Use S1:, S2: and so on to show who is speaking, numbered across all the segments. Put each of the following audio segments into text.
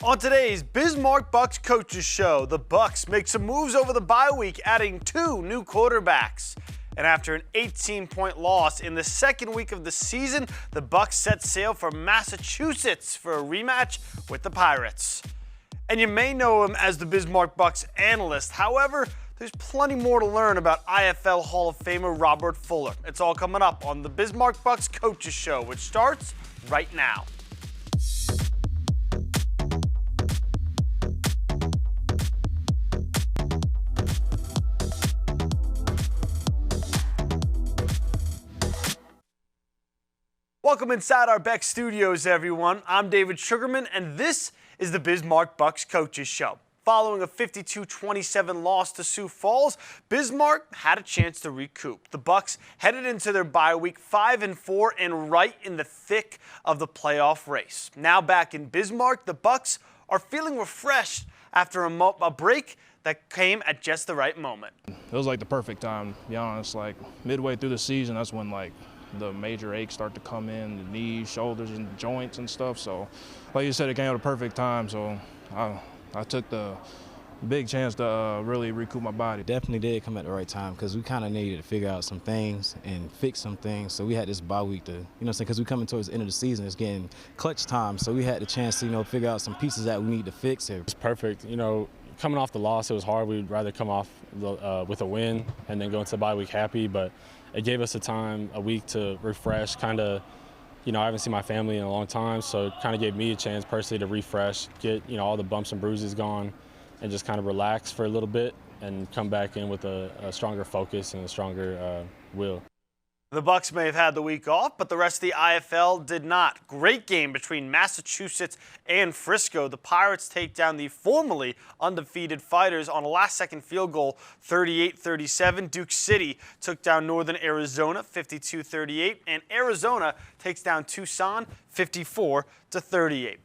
S1: On today's Bismarck Bucks Coaches Show, the Bucks make some moves over the bye week, adding 2 new quarterbacks. And after an 18-point loss in the second week of the season, the Bucks set sail for Massachusetts for a rematch with the Pirates. And you may know him as the Bismarck Bucks analyst. However, there's plenty more to learn about IFL Hall of Famer Robert Fuller. It's all coming up on the Bismarck Bucks Coaches Show, which starts right now. Welcome inside our BEK studios, everyone. I'm David Sugarman, and this is the Bismarck Bucks Coaches Show. Following a 52-27 loss to Sioux Falls, Bismarck had a chance to recoup. The Bucks headed into their bye week 5-4 and right in the thick of the playoff race. Now back in Bismarck, the Bucks are feeling refreshed after a break that came at just the right moment.
S2: It was like the perfect time, to be honest. Like midway through the season, that's when the major aches start to come in, the knees, shoulders, and joints and stuff. So, like you said, it came at a perfect time. So I took the big chance to really recoup my body.
S3: Definitely did come at the right time because we kind of needed to figure out some things and fix some things. So we had this bye week to, because we're coming towards the end of the season, it's getting clutch time. So we had the chance to, figure out some pieces that we need to fix here.
S4: It's perfect. Coming off the loss, it was hard. We'd rather come off with a win and then go into the bye week happy. But it gave us a week to refresh, kind of, I haven't seen my family in a long time, so it kind of gave me a chance personally to refresh, get, all the bumps and bruises gone, and just kind of relax for a little bit and come back in with a stronger focus and a stronger will.
S1: The Bucks may have had the week off, but the rest of the IFL did not. Great game between Massachusetts and Frisco. The Pirates take down the formerly undefeated Fighters on a last-second field goal, 38-37. Duke City took down Northern Arizona, 52-38, and Arizona takes down Tucson, 54-38.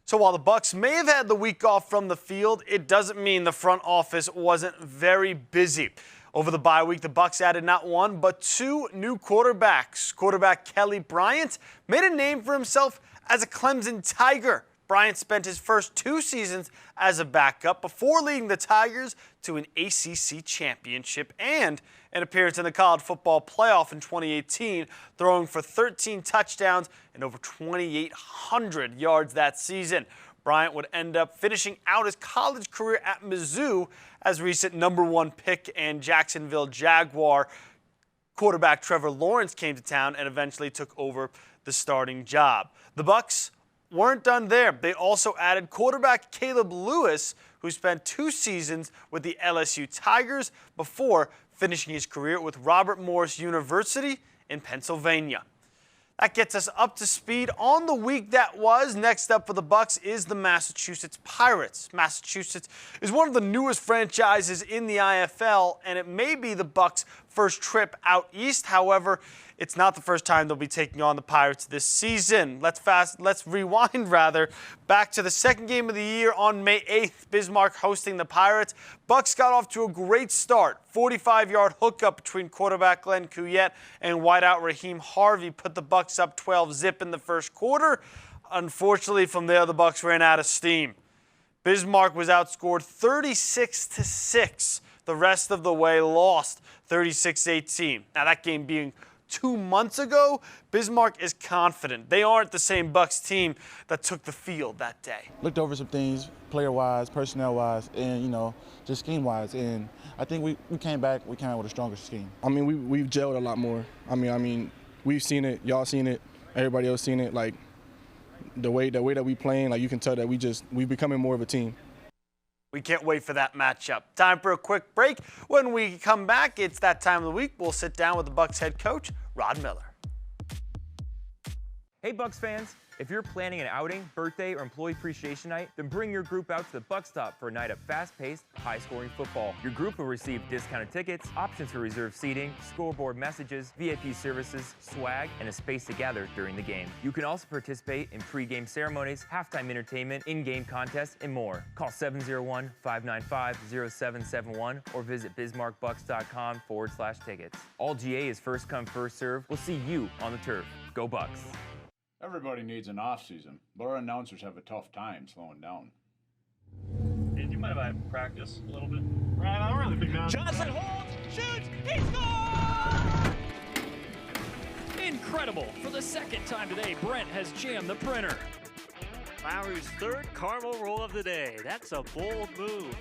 S1: So while the Bucks may have had the week off from the field, it doesn't mean the front office wasn't very busy. Over the bye week, the Bucks added not 1, but 2 new quarterbacks. Quarterback Kelly Bryant made a name for himself as a Clemson Tiger. Bryant spent his first 2 seasons as a backup before leading the Tigers to an ACC championship and an appearance in the college football playoff in 2018, throwing for 13 touchdowns and over 2,800 yards that season. Bryant would end up finishing out his college career at Mizzou as recent #1 pick and Jacksonville Jaguar quarterback Trevor Lawrence came to town and eventually took over the starting job. The Bucks weren't done there. They also added quarterback Caleb Lewis, who spent 2 seasons with the LSU Tigers before finishing his career with Robert Morris University in Pennsylvania. That gets us up to speed on the week that was. Next up for the Bucks is the Massachusetts Pirates. Massachusetts is one of the newest franchises in the IFL, and it may be the Bucks' first trip out east. However, it's not the first time they'll be taking on the Pirates this season. Let's rewind back to the second game of the year on May 8th. Bismarck hosting the Pirates. Bucks got off to a great start. 45-yard hookup between quarterback Glenn Couillette and wideout Raheem Harvey put the Bucks up 12-zip in the first quarter. Unfortunately, from there, the Bucks ran out of steam. Bismarck was outscored 36-6. The rest of the way lost 36-18. Now, that game being 2 months ago, Bismarck is confident. They aren't the same Bucks team that took the field that day.
S5: Looked over some things, player-wise, personnel-wise, and, just scheme-wise. And I think we came out with a stronger scheme.
S6: I mean, we've gelled a lot more. I mean, we've seen it, y'all seen it, everybody else seen it. Like, the way that we playing, like, you can tell that we're becoming more of a team.
S1: We can't wait for that matchup. Time for a quick break. When we come back, it's that time of the week. We'll sit down with the Bucks head coach, Rod Miller.
S7: Hey Bucks fans, if you're planning an outing, birthday, or employee appreciation night, then bring your group out to the Buck Stop for a night of fast-paced, high-scoring football. Your group will receive discounted tickets, options for reserved seating, scoreboard messages, VIP services, swag, and a space to gather during the game. You can also participate in pre-game ceremonies, halftime entertainment, in-game contests, and more. Call 701-595-0771 or visit bismarckbucks.com/tickets. All GA is first come, first serve. We'll see you on the turf. Go Bucks!
S8: Everybody needs an off season, but our announcers have a tough time slowing down.
S9: Hey, do you mind if I practice a little bit? Right, I'm really big man. Johnson holds, shoots, he scores!
S10: Incredible! For the second time today, Brent has jammed the printer.
S9: Lowry's third caramel roll of the day. That's a bold move.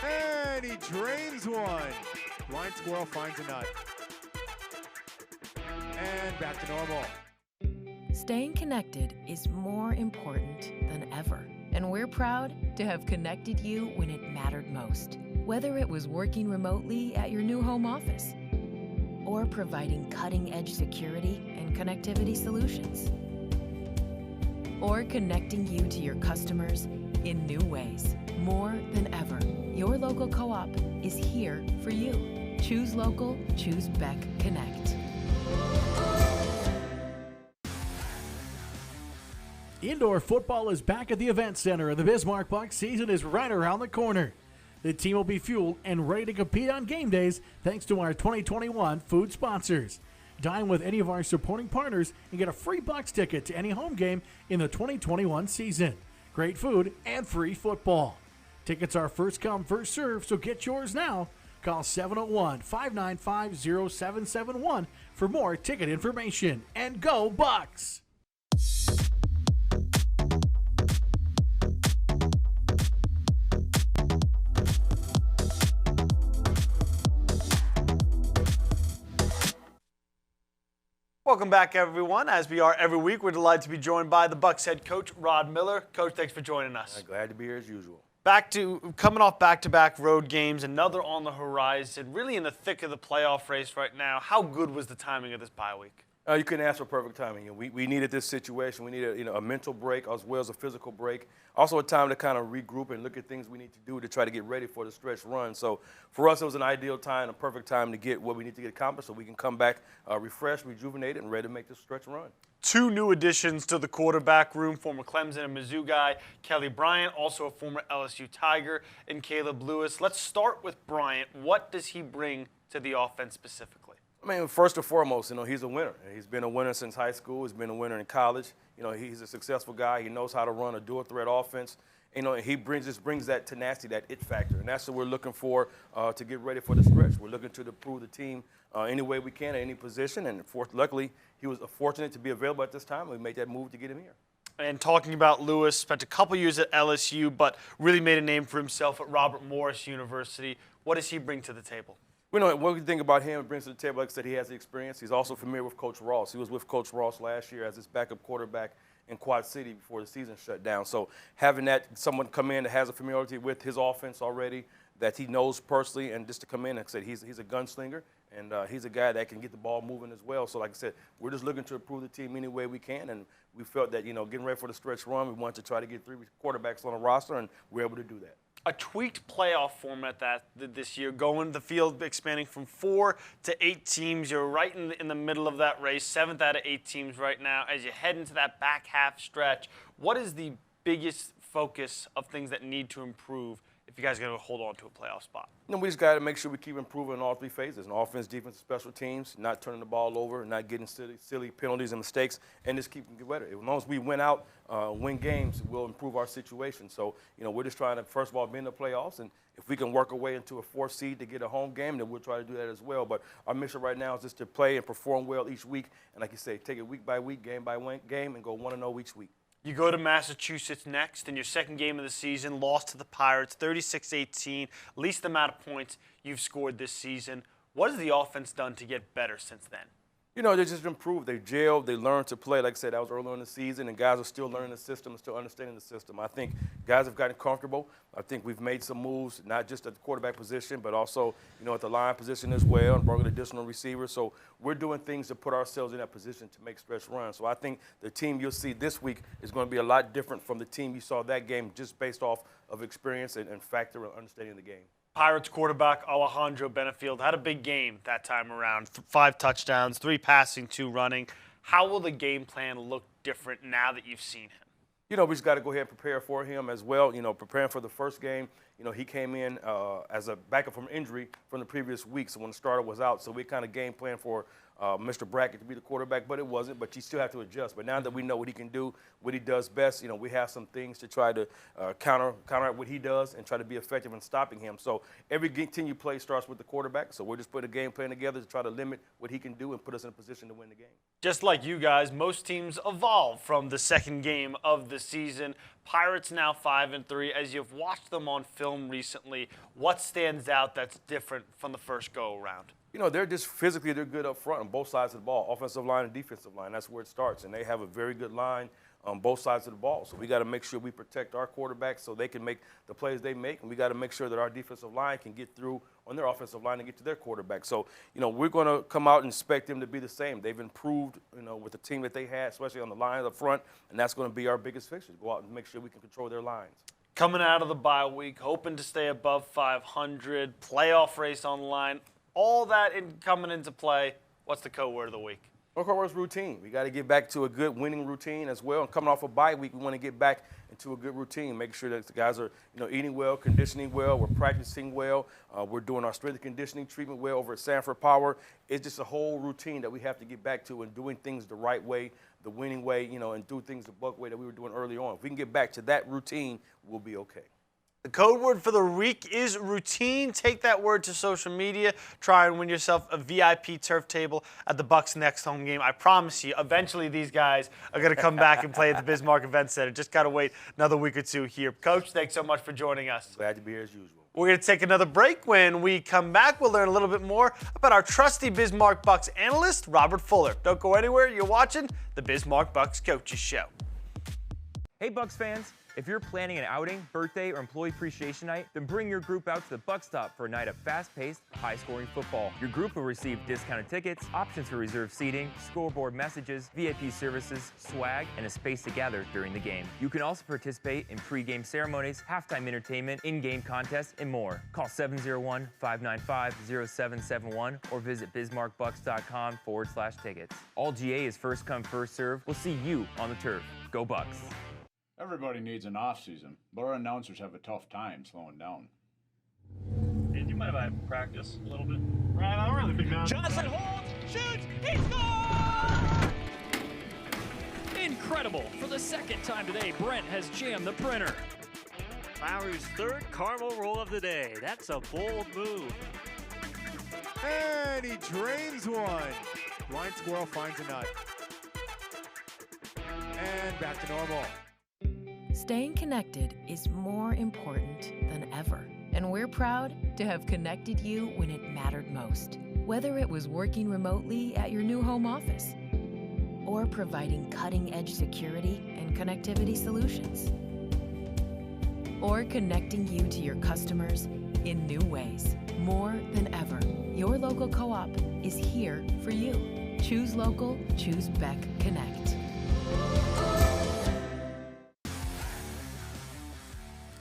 S11: And he drains one. Blind squirrel finds a nut. And back to normal.
S12: Staying connected is more important than ever. And we're proud to have connected you when it mattered most. Whether it was working remotely at your new home office or providing cutting-edge security and connectivity solutions, or connecting you to your customers in new ways. More than ever, your local co-op is here for you. Choose local, choose BEK Connect.
S13: Indoor football is back at the Event Center, and the Bismarck Bucks season is right around the corner. The team will be fueled and ready to compete on game days thanks to our 2021 food sponsors. Dine with any of our supporting partners and get a free Bucks ticket to any home game in the 2021 season. Great food and free football. Tickets are first come, first serve, so get yours now. Call 701-595-0771 for more ticket information. And go Bucks!
S1: Welcome back, everyone. As we are every week, we're delighted to be joined by the Bucks head coach, Rod Miller. Coach, thanks for joining us.
S14: Glad to be here as usual.
S1: Coming off back-to-back road games, another on the horizon, really in the thick of the playoff race right now. How good was the timing of this bye week?
S14: You couldn't ask for perfect timing. We needed this situation. We needed a mental break as well as a physical break. Also a time to kind of regroup and look at things we need to do to try to get ready for the stretch run. So for us, it was an ideal time, a perfect time to get what we need to get accomplished so we can come back refreshed, rejuvenated, and ready to make this stretch run.
S1: Two new additions to the quarterback room, former Clemson and Mizzou guy, Kelly Bryant, also a former LSU Tiger, and Caleb Lewis. Let's start with Bryant. What does he bring to the offense specifically?
S14: I mean, first and foremost, he's a winner. He's been a winner since high school. He's been a winner in college. He's a successful guy. He knows how to run a dual-threat offense. He brings that tenacity, that it factor, and that's what we're looking for to get ready for the stretch. We're looking to improve the team any way we can at any position, and luckily he was fortunate to be available at this time. We made that move to get him here.
S1: And talking about Lewis, spent a couple years at LSU, but really made a name for himself at Robert Morris University. What does he bring to the table?
S14: What we think about him, brings to the table, like I said, he has the experience. He's also familiar with Coach Ross. He was with Coach Ross last year as his backup quarterback in Quad City before the season shut down. So having someone come in that has a familiarity with his offense already, that he knows personally, and just to come in, like I said, he's a gunslinger, and he's a guy that can get the ball moving as well. So like I said, we're just looking to improve the team any way we can, and we felt that, getting ready for the stretch run, we wanted to try to get 3 quarterbacks on the roster, and we're able to do that.
S1: A tweaked playoff format this year, going the field expanding from 4 to 8 teams. You're right in the middle of that race, 7th out of 8 teams right now. As you head into that back half stretch, what is the biggest focus of things that need to improve if you guys are going to hold on to a playoff spot?
S14: We just got to make sure we keep improving in all 3 phases: in offense, defense, and special teams, not turning the ball over, not getting silly penalties and mistakes, and just keep getting better. As long as we win out, win games, we'll improve our situation. So, we're just trying to, first of all, be in the playoffs, and if we can work our way into a 4th seed to get a home game, then we'll try to do that as well. But our mission right now is just to play and perform well each week, and like you say, take it week by week, game by game, and go 1-0 each week.
S1: You go to Massachusetts next in your second game of the season, lost to the Pirates, 36-18, least amount of points you've scored this season. What has the offense done to get better since then?
S14: They just improved. They gelled. They learned to play. Like I said, that was early in the season, and guys are still learning the system and still understanding the system. I think guys have gotten comfortable. I think we've made some moves, not just at the quarterback position, but also, at the line position as well, and brought in additional receivers. So we're doing things to put ourselves in that position to make stretch runs. So I think the team you'll see this week is going to be a lot different from the team you saw that game, just based off of experience and factor and understanding the game.
S1: Pirates quarterback Alejandro Benefield had a big game that time around. 5 touchdowns, 3 passing, 2 running. How will the game plan look different now that you've seen him?
S14: We just got to go ahead and prepare for him as well. Preparing for the first game, he came in as a backup from injury from the previous week, so when the starter was out. So we kind of game plan for Mr. Brackett to be the quarterback, but it wasn't. But you still have to adjust. But now that we know what he can do, what he does best, we have some things to try to counter what he does and try to be effective in stopping him. So every team you play starts with the quarterback. So we're just putting a game plan together to try to limit what he can do and put us in a position to win the game.
S1: Just like you guys, most teams evolve from the second game of the season. Pirates now 5-3. As you've watched them on film recently, what stands out that's different from the first go-around?
S14: They're just physically, they're good up front on both sides of the ball, offensive line and defensive line. That's where it starts. And they have a very good line on both sides of the ball. So we got to make sure we protect our quarterbacks so they can make the plays they make. And we got to make sure that our defensive line can get through on their offensive line and get to their quarterback. So, we're going to come out and expect them to be the same. They've improved, with the team that they had, especially on the line up front. And that's going to be our biggest fixture, go out and make sure we can control their lines.
S1: Coming out of the bye week, hoping to stay above 500, playoff race on the line. All that coming into play, what's the code word of the week?
S14: Our code word is routine. We got to get back to a good winning routine as well. And coming off a bye week, we want to get back into a good routine, make sure that the guys are, eating well, conditioning well, we're practicing well, we're doing our strength and conditioning treatment well over at Sanford Power. It's just a whole routine that we have to get back to and doing things the right way, the winning way, and do things the Buck way that we were doing early on. If we can get back to that routine, we'll be okay.
S1: The code word for the week is routine. Take that word to social media. Try and win yourself a VIP turf table at the Bucks' next home game. I promise you, eventually these guys are going to come back and play at the Bismarck Event Center. Just got to wait another week or two here. Coach, thanks so much for joining us.
S14: Glad to be here as usual.
S1: We're going to take another break. When we come back, we'll learn a little bit more about our trusty Bismarck Bucks analyst, Robert Fuller. Don't go anywhere. You're watching the Bismarck Bucks Coaches Show.
S7: Hey, Bucks fans. If you're planning an outing, birthday, or employee appreciation night, then bring your group out to the Buck Stop for a night of fast-paced, high-scoring football. Your group will receive discounted tickets, options for reserved seating, scoreboard messages, VIP services, swag, and a space to gather during the game. You can also participate in pre-game ceremonies, halftime entertainment, in-game contests, and more. Call 701-595-0771 or visit bismarckbucks.com/tickets. All GA is first come, first serve. We'll see you on the turf. Go Bucks!
S8: Everybody needs an off season, but our announcers have a tough time slowing down.
S9: Hey, do you mind if I practice a little bit? Right, I'm really big man.
S10: Johnson holds, shoots, he scores! Incredible. For the second time today, Brent has jammed the printer.
S11: Lowry's third caramel roll of the day. That's a bold move. And he drains one. Blind squirrel finds a nut. And back to normal.
S12: Staying connected is more important than ever, and we're proud to have connected you when it mattered most. Whether it was working remotely at your new home office or providing cutting-edge security and connectivity solutions, or connecting you to your customers in new ways. More than ever, your local co-op is here for you. Choose local, choose BEK Connect.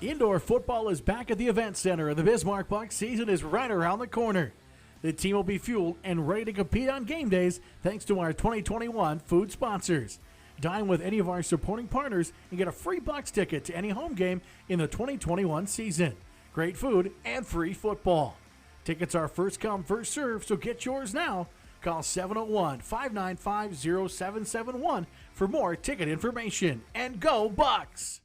S13: Indoor football is back at the Event Center, and the Bismarck Bucks season is right around the corner. The team will be fueled and ready to compete on game days thanks to our 2021 food sponsors. Dine with any of our supporting partners and get a free Bucks ticket to any home game in the 2021 season. Great food and free football. Tickets are first come, first serve, so get yours now. Call 701-595-0771 for more ticket information. And go Bucks!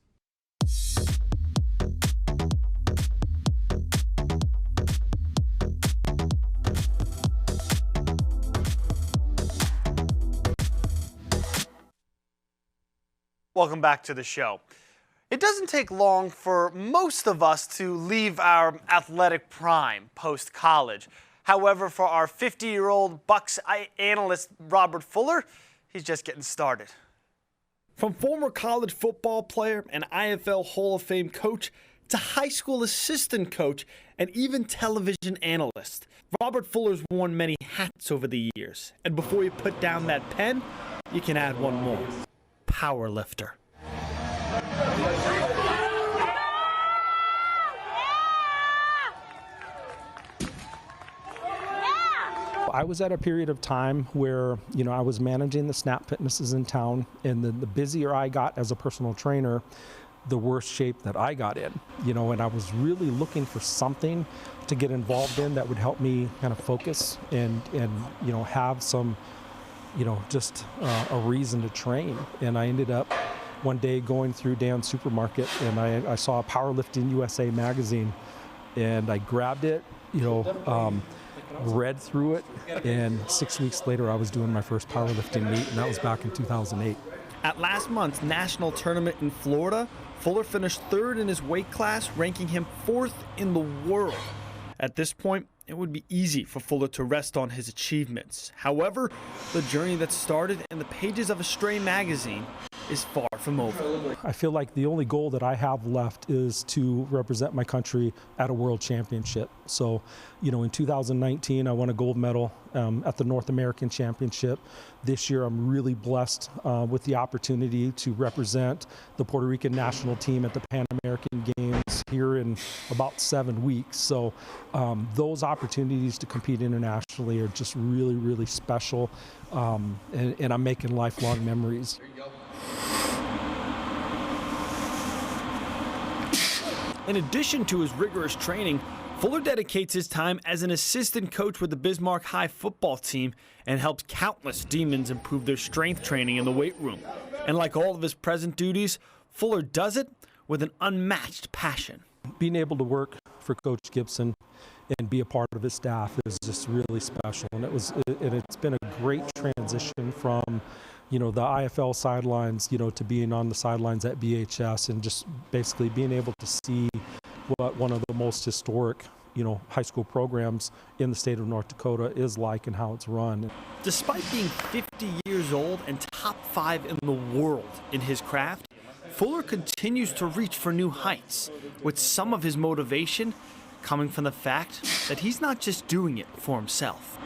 S1: Welcome back to the show. It doesn't take long for most of us to leave our athletic prime post-college. However, for our 50-year-old Bucks analyst, Robert Fuller, he's just getting started.
S15: From former college football player and IFL Hall of Fame coach to high school assistant coach and even television analyst, Robert Fuller's worn many hats over the years. And before you put down that pen, you can add one more. Power lifter.
S16: I was at a period of time where, I was managing the Snap Fitnesses in town, and the busier I got as a personal trainer, the worst shape that I got in, and I was really looking for something to get involved in that would help me kind of focus and have some, just a reason to train. And I ended up one day going through Dan's supermarket, and I saw a Powerlifting USA magazine, and I grabbed it, read through it, and 6 weeks later I was doing my first powerlifting meet, and that was back in 2008.
S15: At last month's national tournament in Florida, Fuller finished third in his weight class, ranking him fourth in the world. At this point, it would be easy for Fuller to rest on his achievements. However, the journey that started in the pages of a stray magazine is far from over.
S16: I feel like the only goal that I have left is to represent my country at a world championship. So, in 2019, I won a gold medal at the North American Championship. This year, I'm really blessed with the opportunity to represent the Puerto Rican national team at the Pan American Games here in about 7 weeks. So those opportunities to compete internationally are just really, really special. And I'm making lifelong memories.
S15: In addition to his rigorous training, Fuller dedicates his time as an assistant coach with the Bismarck High football team and helps countless Demons improve their strength training in the weight room. And like all of his present duties, Fuller does it with an unmatched passion.
S16: Being able to work for Coach Gibson and be a part of his staff is just really special. And it's been a great transition from the IFL sidelines, to being on the sidelines at BHS, and just basically being able to see what one of the most historic, high school programs in the state of North Dakota is like and how it's run.
S15: Despite being 50 years old and top 5 in the world in his craft, Fuller continues to reach for new heights, with some of his motivation coming from the fact that he's not just doing it for himself.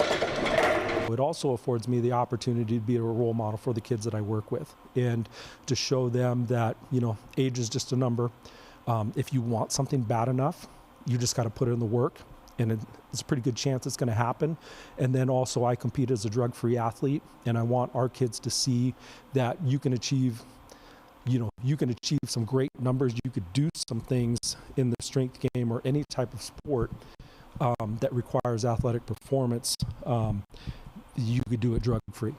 S16: It also affords me the opportunity to be a role model for the kids that I work with, and to show them that, age is just a number. If you want something bad enough, you just got to put in the work, and it's a pretty good chance it's going to happen. And then also, I compete as a drug-free athlete, and I want our kids to see that you can achieve some great numbers. You could do some things in the strength game or any type of sport that requires athletic performance. You could do it drug-free.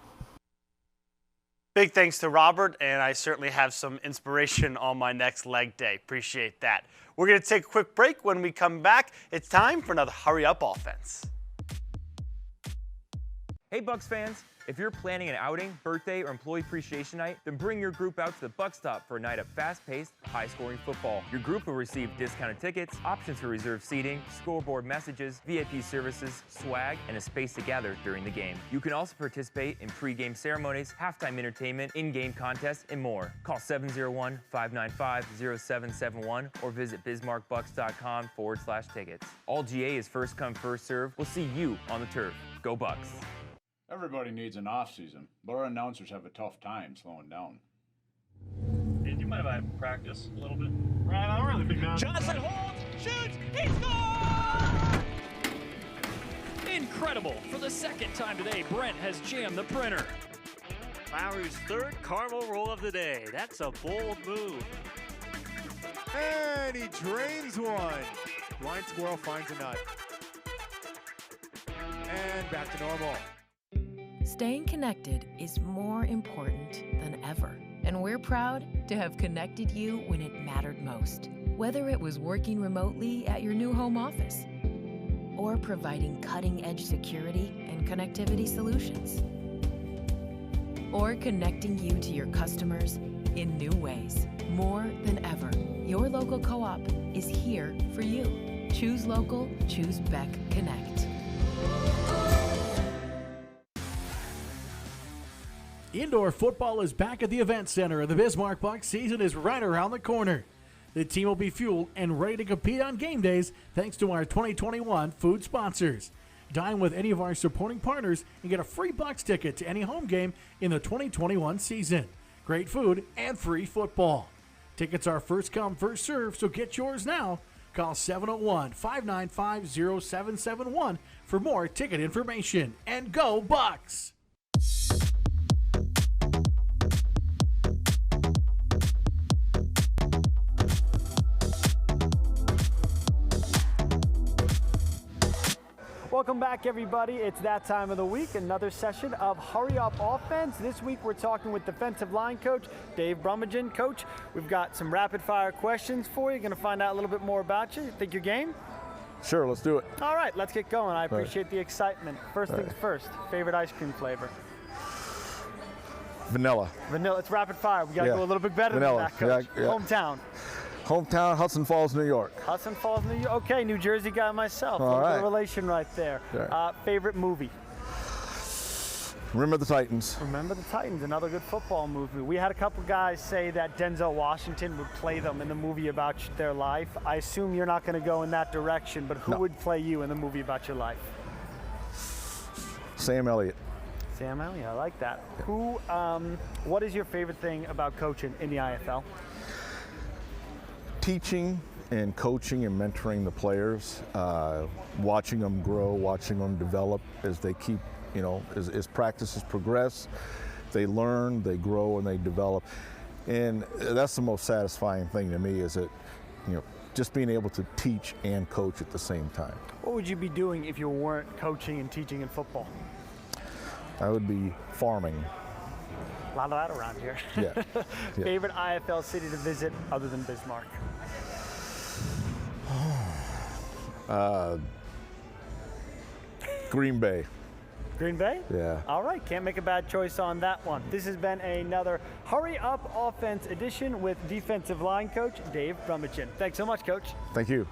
S1: Big thanks to Robert, and I certainly have some inspiration on my next leg day. Appreciate that. We're going to take a quick break. When we come back, it's time for another Hurry Up offense.
S7: Hey Bucks fans, if you're planning an outing, birthday, or employee appreciation night, then bring your group out to the Buck Stop for a night of fast-paced, high-scoring football. Your group will receive discounted tickets, options for reserved seating, scoreboard messages, VIP services, swag, and a space to gather during the game. You can also participate in pre-game ceremonies, halftime entertainment, in-game contests, and more. Call 701-595-0771 or visit bismarckbucks.com/tickets. All GA is first come, first serve. We'll see you on the turf. Go Bucks!
S8: Everybody needs an off-season, but our announcers have a tough time slowing down.
S9: Hey, do you mind if I practice a little bit? Right, I'm really big man.
S10: Johnson holds, shoots, he scores! Incredible. For the second time today, Brent has jammed the printer.
S11: Lowry's third caramel roll of the day. That's a bold move.
S17: And he drains one. Blind squirrel finds a nut. And back to normal.
S12: Staying connected is more important than ever. And we're proud to have connected you when it mattered most. Whether it was working remotely at your new home office or providing cutting-edge security and connectivity solutions, or connecting you to your customers in new ways. More than ever, your local co-op is here for you. Choose local, choose BEK Connect.
S13: Indoor football is back at the Event Center, and the Bismarck Bucks season is right around the corner. The team will be fueled and ready to compete on game days thanks to our 2021 food sponsors. Dine with any of our supporting partners and get a free Bucks ticket to any home game in the 2021 season. Great food and free football. Tickets are first come, first serve, so get yours now. Call 701-595-0771 for more ticket information. And go Bucks!
S18: Welcome back, everybody. It's that time of the week, another session of Hurry Up Offense. This week we're talking with defensive line coach Dave Brummagem. Coach, we've got some rapid-fire questions for you. Going to find out a little bit more about you. Think your game?
S19: Sure, let's do it.
S18: All right, let's get going. I appreciate the excitement. First things first, favorite ice cream flavor?
S19: Vanilla.
S18: Vanilla. It's rapid fire. We got to go a little bit better than that, Coach.
S19: Yeah.
S18: Hometown.
S19: Hometown, Hudson Falls, New York.
S18: Hudson Falls, New York. Okay, New Jersey guy myself.
S19: All right.
S18: Relation right there.
S19: Sure.
S18: Favorite movie?
S19: Remember the Titans.
S18: Remember the Titans, another good football movie. We had a couple guys say that Denzel Washington would play them in the movie about their life. I assume you're not going to go in that direction, but who would play you in the movie about your life?
S19: Sam Elliott.
S18: Sam Elliott, I like that. What is your favorite thing about coaching in the IFL?
S19: Teaching and coaching and mentoring the players, watching them grow, watching them develop as they keep, as practices progress, they learn, they grow, and they develop. And that's the most satisfying thing to me, is that, just being able to teach and coach at the same time.
S18: What would you be doing if you weren't coaching and teaching in football?
S19: I would be farming.
S18: A lot of that around here.
S19: Yeah.
S18: Favorite IFL city to visit other than Bismarck?
S19: Green Bay.
S18: Green Bay?
S19: Yeah.
S18: All right, can't make a bad choice on that one. This has been another Hurry Up Offense edition with defensive line coach Dave Brummagem. Thanks so much, Coach.
S19: Thank you.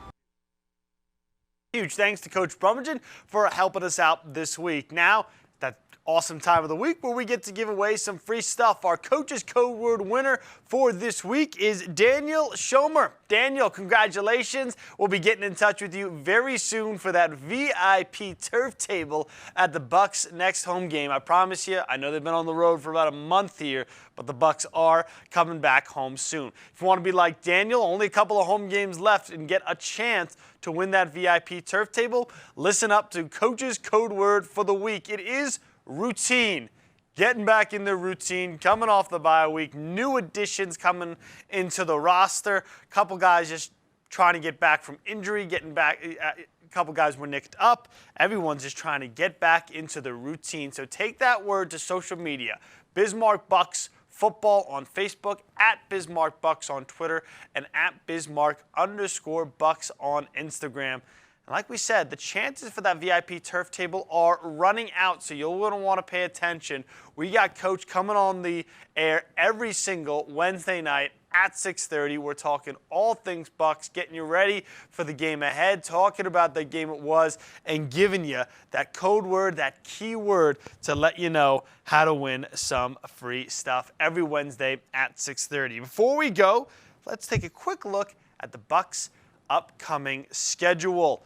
S1: Huge thanks to Coach Brummagem for helping us out this week. Now, that awesome time of the week where we get to give away some free stuff. Our Coach's Code Word winner for this week is Daniel Schomer. Daniel, congratulations. We'll be getting in touch with you very soon for that VIP turf table at the Bucks' next home game. I promise you, I know they've been on the road for about a month here, but the Bucks are coming back home soon. If you want to be like Daniel, only a couple of home games left and get a chance to win that VIP turf table, listen up to Coach's Code Word for the week. It is routine. Getting back in their routine, coming off the bye week, new additions coming into the roster. A couple guys just trying to get back from injury, getting back. A couple guys were nicked up. Everyone's just trying to get back into the routine. So take that word to social media. Bismarck Bucks Football on Facebook, at Bismarck Bucks on Twitter, and at Bismarck_Bucks on Instagram. And like we said, the chances for that VIP turf table are running out, so you'll want to pay attention. We got Coach coming on the air every single Wednesday night at 6:30. We're talking all things Bucks, getting you ready for the game ahead, talking about the game it was, and giving you that code word, that key word to let you know how to win some free stuff every Wednesday at 6:30. Before we go, let's take a quick look at the Bucks' upcoming schedule.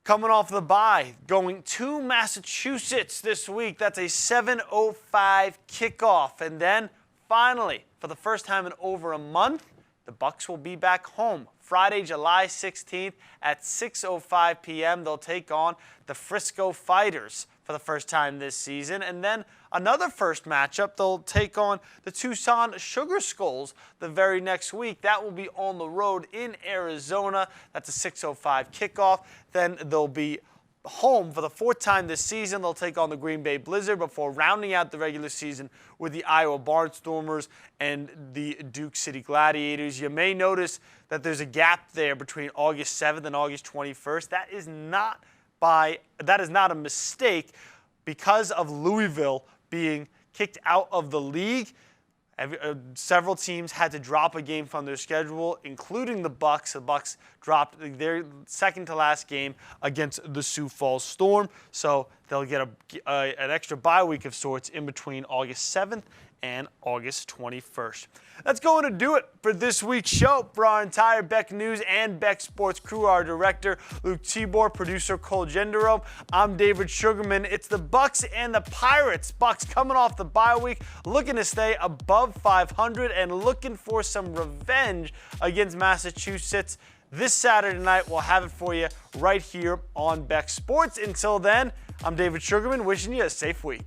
S1: Coming off the bye, going to Massachusetts this week. That's a 7:05 kickoff. And then finally, for the first time in over a month, the Bucks will be back home. Friday, July 16th at 6:05 p.m. They'll take on the Frisco Fighters for the first time this season. And then another first matchup, they'll take on the Tucson Sugar Skulls the very next week. That will be on the road in Arizona. That's a 6:05 kickoff. Then they'll be home for the fourth time this season. They'll take on the Green Bay Blizzard before rounding out the regular season with the Iowa Barnstormers and the Duke City Gladiators. You may notice that there's a gap there between August 7th and August 21st. That is not a mistake because of Louisville being kicked out of the league. Several teams had to drop a game from their schedule, including the Bucks. The Bucks dropped their second to last game against the Sioux Falls Storm, so they'll get an extra bye week of sorts in between August 7th and August 21st. That's going to do it for this week's show. For our entire BEK News and BEK Sports crew, our director, Luke Tibor, producer, Cole Gendero, I'm David Sugarman. It's the Bucks and the Pirates. Bucks coming off the bye week, looking to stay above 500 and looking for some revenge against Massachusetts. This Saturday night, we'll have it for you right here on BEK Sports. Until then, I'm David Sugarman, wishing you a safe week.